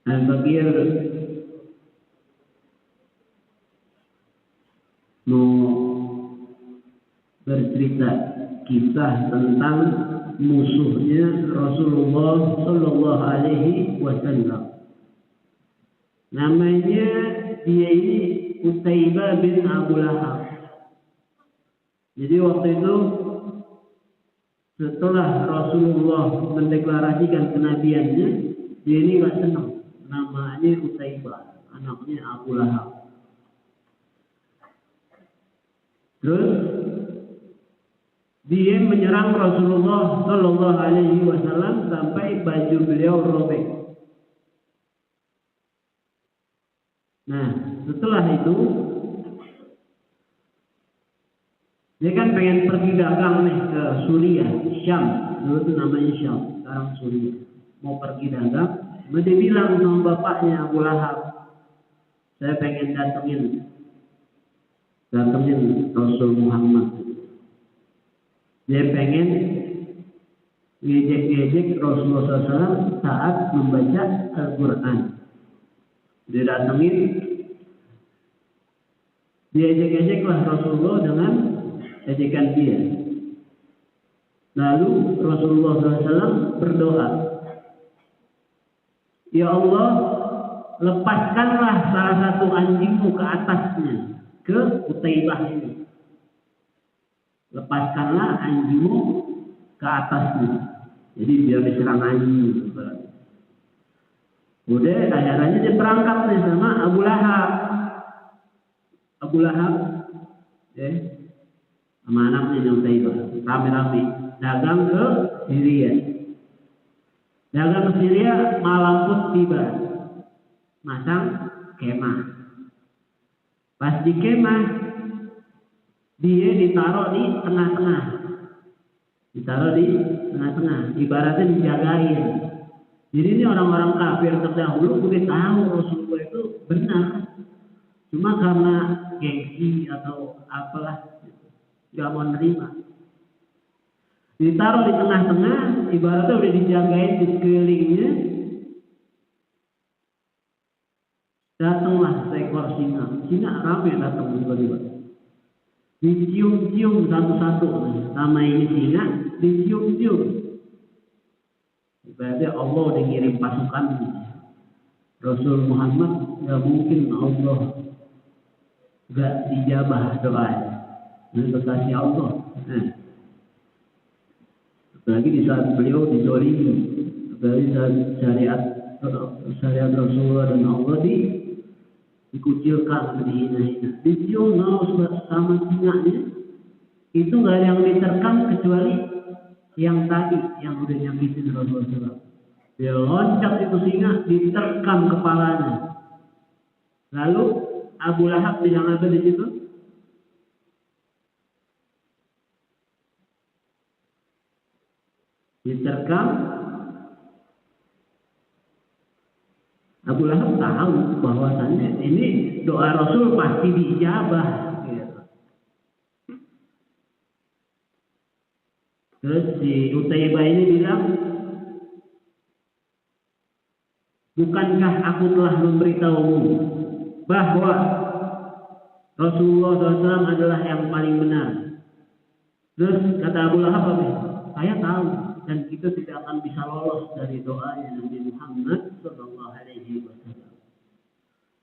Al-Fakir mau bercerita kisah tentang musuhnya Rasulullah Shallallahu Alaihi Wasallam. Namanya dia ini Utaibah bin Abu Lahab. Jadi waktu itu setelah Rasulullah mendeklarasikan kenabiannya, dia ini nggak senang. Namanya Utaibah, anaknya Abu Lahab. Terus dia menyerang Rasulullah Shallallahu Alaihi Wasallam sampai baju beliau robek. Nah, setelah itu dia kan pengen pergi dagang nih ke Suriah, Syam. Dulu itu namanya Syam, sekarang Suriah. Mau pergi dagang. Dia bilang sama bapaknya Abu Lahab, saya pengen datengin Rasul Muhammad. Dia pengen ngejek-ngejek Rasulullah SAW saat membaca Al-Quran. Dia datengin, dia ejek-ejeklah Rasulullah dengan ejekan dia. Lalu Rasulullah SAW berdoa, ya Allah, lepaskanlah salah satu anjingmu ke atasnya, ke Utaibah ini. Lepaskanlah anjingmu ke atasnya. Jadi biar diserang anjing. Udah, akhirnya dia berangkat nih sama Abu Lahab. Abu Lahab, sama anaknya Utaibah, rame-rame dagang ke Syria. Dagang ke Syria, malam pun tiba, masang kemah. Pas di kemah, dia ditaruh di tengah-tengah. Ibaratnya dijagain. Jadi ini orang-orang kafir terdahulu udah tahu Rasulullah itu benar. Cuma karena gengsi atau apalah, gak mau nerima. Ditaruh di tengah-tengah, ibaratnya udah dijagain di sekelilingnya. Datanglah seekor singa. Singa ramai datang tiba-tiba. Dicium-cium satu-satu. Sama ini singa, dicium-cium. Ibaratnya Allah udah ngirim pasukan. Rasul Muhammad gak mungkin Allah gak dijabah doanya. Ini kekasih Allah. Apalagi di saat beliau dizolimi, apalagi saat syariat Rasulullah dan Allah dikucilkan, dihina-hina. Dicium sama singanya, itu nggak ada yang diterkam kecuali yang tadi, yang udah nyakitin Rasulullah. Dia loncat itu singa, diterkam kepalanya. Lalu Abu Lahab bilang apa di situ? Diterkam. Abu Lahab tahu bahwasannya ini doa Rasul pasti diijabah. Gitu. Terus si Utaibah ini bilang, bukankah aku telah memberitahumu bahwa Rasulullah SAW adalah yang paling benar? Terus kata Abu Lahab, saya tahu. Dan kita tidak akan bisa lolos dari doanya Nabi Muhammad Sallallahu Alaihi Wasallam.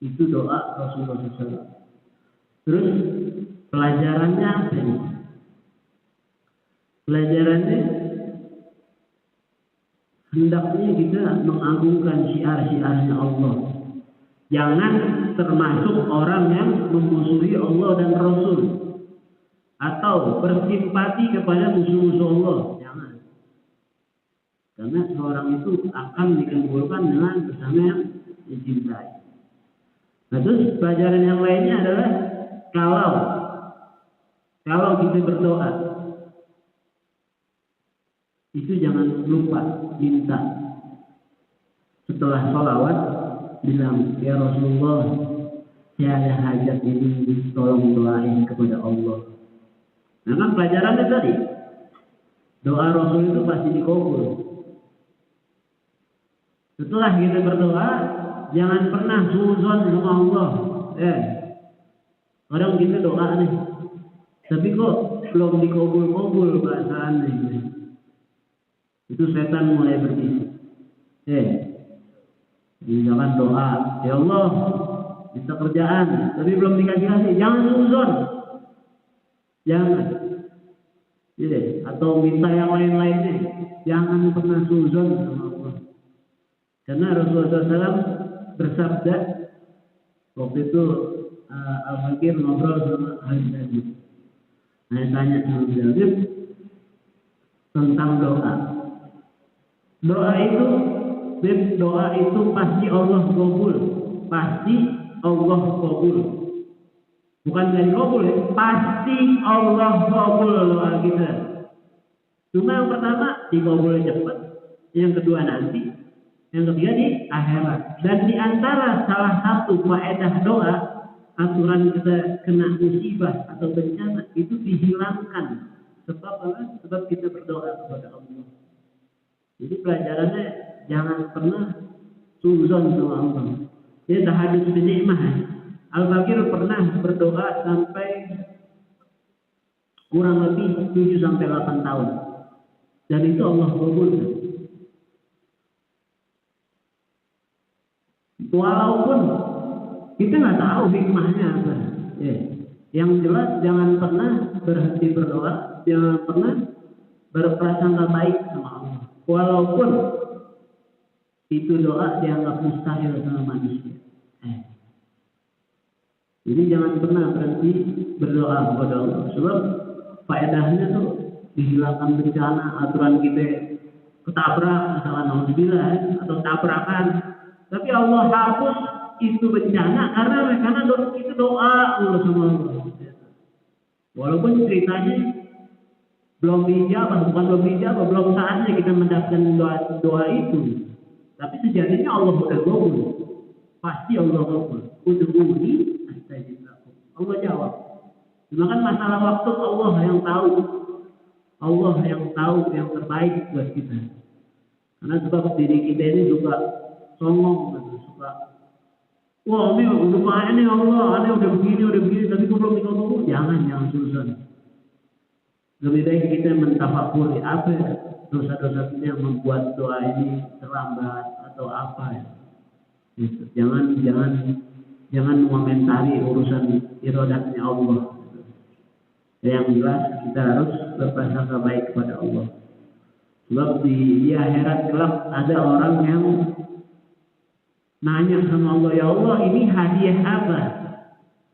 Itu doa Rasulullah SAW. Terus pelajarannya apa nih? Pelajarannya hendaknya kita mengagungkan syiar-syiarnya Allah. Jangan termasuk orang yang memusuhi Allah dan Rasul atau bersimpati kepada musuh-musuh Allah. Jangan. Karena seorang itu akan dikumpulkan dengan sesama yang dicintai. Nah, terus pelajaran yang lainnya adalah kalau kita berdoa, itu jangan lupa minta. Setelah sholawat, bilang, ya Rasulullah, saya ada hajat ini, tolong doain kepada Allah. Nah kan pelajarannya tadi, doa Rasul itu pasti dikabul. Setelah kita berdoa, jangan pernah suudzon sama Allah. Orang kita doa nih, tapi kok belum dikabul-kabul bahasannya. Itu setan mulai berbisik. Jangan doa, ya Allah, bisa kerjaan, tapi belum dikasih, jangan suudzon. Jangan. Jadi, atau minta yang lain-lainnya, jangan pernah suudzon sama Allah. Karena Rasulullah SAW bersabda waktu itu Al-Fakir ngobrol sama Al-Jadid. Saya tanya sama Al-Jadid tentang doa. Doa itu pasti Allah kabul. Pasti Allah kabul. Bukan dari kabul ya, pasti Allah kabul doa kita. Cuma yang pertama dikabul cepat, yang kedua nanti, yang ketiga di akhirat. Dan di antara salah satu faedah doa, aturan kita kena musibah atau bencana itu dihilangkan. Sebab apa? Sebab kita berdoa kepada Allah. Jadi pelajarannya jangan pernah suudzon sama Allah. Dia tahadus binikmah. Al-Fakir pernah berdoa sampai kurang lebih 7-8 tahun. Dan itu Allah kabulkan. Walaupun kita nggak tahu hikmahnya apa. Yang jelas jangan pernah berhenti berdoa, jangan pernah berprasangka baik sama Allah. Walaupun itu doa dianggap mustahil sama manusia. Jadi jangan pernah berhenti berdoa kepada Allah. Sebab faedahnya tuh dihilangkan bencana, aturan kita ketabrak, misalnya alhamdulillah, atau tabrakan. Tapi Allah hapus itu bencana karena kita doa sama Allah. Walaupun ceritanya belum saatnya kita mendapatkan doa itu. Tapi sejatinya Allah udah kabul. Pasti Allah kabul. Udhuni astajib lakum. Allah jawab. Cuma kan masalah waktu Allah yang tahu. Allah yang tahu yang terbaik buat kita. Karena sebab diri kita ini juga songong, suka. Wah, ini udah main nih Allah, ini udah begini, tapi kok belum dikabul? Jangan suudzon. Lebih baik kita mentafakuri apa dosa-dosa kita yang membuat doa ini terlambat atau apa ya. Jangan mengomentari urusan iradatnya Allah. Yang jelas kita harus berprasangka baik kepada Allah. Sebab di akhirat kelak ada orang yang nanya sama Allah, ya Allah ini hadiah apa?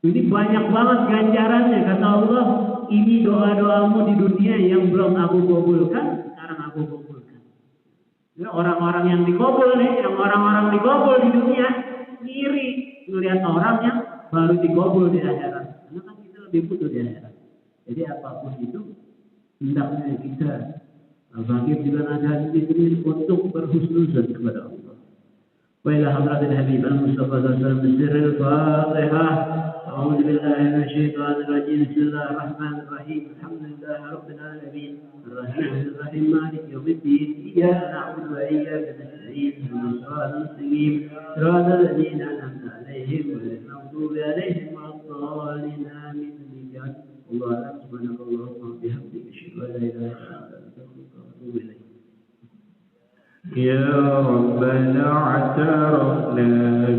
Ini banyak banget ganjarannya, kata Allah. Ini doa-doamu di dunia yang belum aku kabulkan, sekarang aku kabulkan. Ya, orang-orang yang dikabul nih, yang orang-orang dikabul di dunia, ngiri melihat orang yang baru dikabul di akhirat. Karena kan kita lebih butuh di akhirat. Jadi apapun itu, hendaknya kita bagi juga ada di sini untuk berhusnuzan kepada Allah. Wa ila hadratil habib al-Mustafa sallallahu alaihi wasallam sirrul Fatihah. أعوذ بالله من الشيطان الرجيم بسم الله الرحمن الرحيم الحمد لله رب العالمين الرحمن الرحيم مالك يوم الدين إياك نعبد وإياك نستعين اهدنا الصراط المستقيم صراط الذين أنعمت عليهم غير المغضوب عليهم ولا الضالين آمين الله أعلم سبحانك اللهم وبحمدك أشهد أن لا إله إلا أنت أستغفرك وأتوب إليك. يا ربنا اعترفنا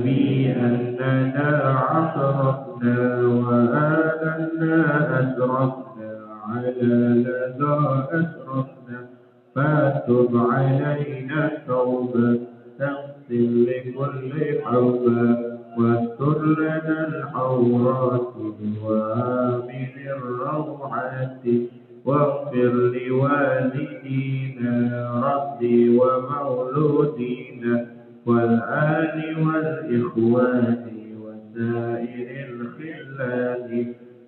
بأننا عصرفنا وآلنا أسرفنا على لدى أسرفنا فتب علينا التوبة تغفر لكل حوبة واستر لنا الحورات وآمن الروعات واغفر لوالدينا ربي ومولودينا والآل والإخوان وسائر الخلان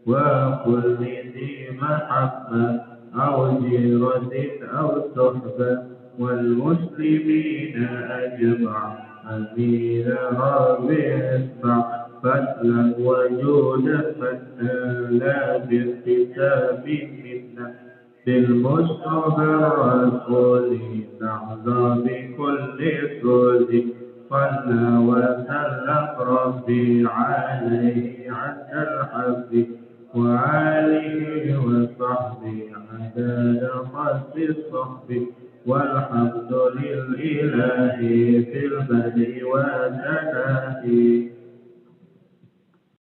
وكل ذي محبة أو جيرة أو صحبة والمسلمين أجمع أمين ربي اسمع فضلا وجودا فنالا بالكتاب منا للمصطفى الرسول نحظى بكل سوز صلى وسلم ربي عليه عند الحب وآله وصحبه عدد خلق الصحب والحمد للإله في البدء والتناهي